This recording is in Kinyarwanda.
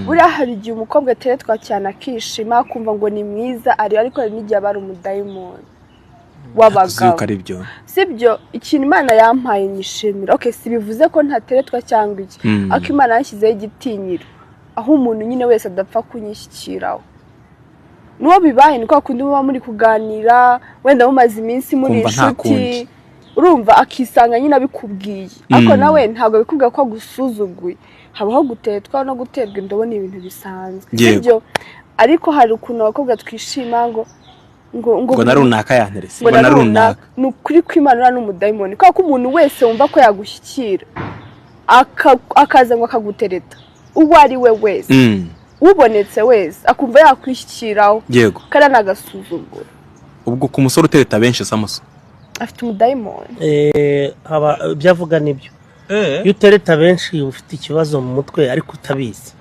buriya hari igihe umukobwa ateretwa cyane akishima akumva ngo ni mwiza ariko hari n'igihe aba ari umudayimoni w'abagabo sibyo ikintu Imana yampaye nyishimira okay sibivuze ko ntateretwa cyangwa iki ariko Imana yashyizeho igitinyiro aho umuntu nyine wese adapfa kunyishyikiraho nuwo bibaye niko akundi muba muri kuganira wenda mumaze iminsi muri inshuti urumva akisanga nyine abikubwiye ariko nawe ntabwo bikubwira ko gusuzuguye habaho gutetwa no guterwa indobo ni ibintu bisanzwe sibyo ariko hari ukuntu abakobwa twishima ngo narunaka yanterese ngo narunaka nukuri kw'Imana n'umudayimoni kuko umuntu wese wumva ko yagushyikira akaza ngo akagutereta uwo ari we wese ubonetse wese akumva yakwishyikiraho yego kana nagasuzugura ubwo ku musore utereta benshi samuso afite umudayimoni haba byavuga nibyo iyo utereta benshi ufite ikibazo mu mutwe ariko utabizi